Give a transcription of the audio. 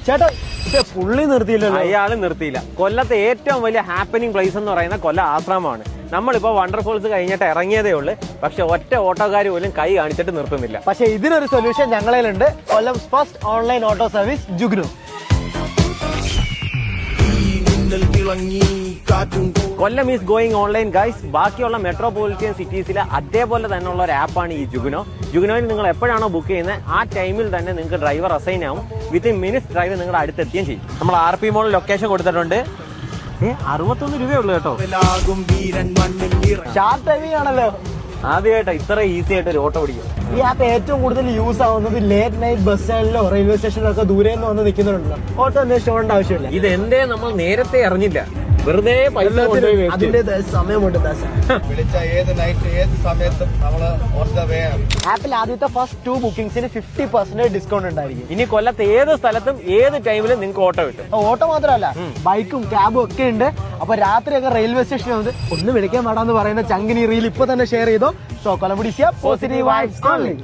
ചേട്ടാ പുള്ളി നിർത്തിയില്ലല്ലോ. അയാള് നിർത്തിയില്ല. കൊല്ലത്തെ ഏറ്റവും വലിയ ഹാപ്പനിങ് പ്ലേസ് എന്ന് പറയുന്ന കൊല്ലം ആശ്രമമാണ്. നമ്മളിപ്പോ വണ്ടർഫോൾസ് കഴിഞ്ഞിട്ട് ഇറങ്ങിയതേ ഉള്ളൂ. പക്ഷെ ഒറ്റ ഓട്ടോക്കാർ പോലും കൈ കാണിച്ചിട്ട് നിർത്തുന്നില്ല. പക്ഷെ ഇതിനൊരു സൊല്യൂഷൻ ഞങ്ങളിലുണ്ട്. Kollam first online auto service Jugnoo. Kollam is going online guys. ബാക്കിയുള്ള മെട്രോപൊളിറ്റൻ സിറ്റീസിലെ അതേപോലെ തന്നെയുള്ള ഒരു ആപ്പാണ് ഈ ജുഗ്നോ. ജുഗ്നോയിൽ നിങ്ങൾ എപ്പോഴാണോ ബുക്ക് ചെയ്യുന്നത് ആ ടൈമിൽ തന്നെ നിങ്ങൾക്ക് ഡ്രൈവർ അസൈൻ ആവും. വിത്തിൻ മിനിറ്റ്സ് ഡ്രൈവ് നിങ്ങളുടെ അടുത്തെത്തുകയും ചെയ്യും. നമ്മൾ RP മോളിൽ ലൊക്കേഷൻ കൊടുത്തിട്ടുണ്ട്. 61 രൂപയുള്ളൂ കേട്ടോ. ഷാർപ്പ് ടൈമിംഗ് ആണല്ലോ. ആദ്യമായിട്ടോ ഇത്ര ഈസി ആയിട്ട് ഒരു ഓട്ടോ ഓടിക്കും. ഈ ആപ്പ് ഏറ്റവും കൂടുതൽ യൂസ് ആവുന്നത് ലേറ്റ് നൈറ്റ് ബസ് സ്റ്റാൻഡിലോ റെയിൽവേ സ്റ്റേഷനിലോ ഒക്കെ ദൂരെ നിന്ന് വന്ന് നിൽക്കുന്നുണ്ടല്ലോ. ഓട്ടോ അന്വേഷിച്ച് പോകേണ്ട ആവശ്യമില്ല. ഇതെന്തേ നമ്മൾ നേരത്തെ അറിഞ്ഞില്ല. വെറുതെ പൈസ അതിന്റെ സമയമുണ്ട്. വിളിച്ച ഏത് നൈറ്റ് ഏത് സമയത്തും നമ്മള് ആപ്പിൽ ആദ്യത്തെ ഫസ്റ്റ് 2 ബുക്കിംഗ്സിന് 50% ഡിസ്കൗണ്ട് ഉണ്ടായിരിക്കും. ഇനി കൊല്ലത്ത് ഏത് സ്ഥലത്തും ഏത് ടൈമിലും നിങ്ങൾക്ക് ഓട്ടോ കിട്ടും. ഓട്ടോ മാത്രമല്ല ബൈക്കും ക്യാബും ഒക്കെ ഉണ്ട്. അപ്പൊ രാത്രിയൊക്കെ റെയിൽവേ സ്റ്റേഷനിൽ വന്ന് ഒന്ന് വിളിക്കാൻ പാടാന്ന് പറയുന്ന ചങ്കിനി റീൽ ഇപ്പൊ തന്നെ ഷെയർ ചെയ്തോ. സോ കൊലംബിഡിസിയ പോസിറ്റീവ് വൈബ്സ് ഓൺലി.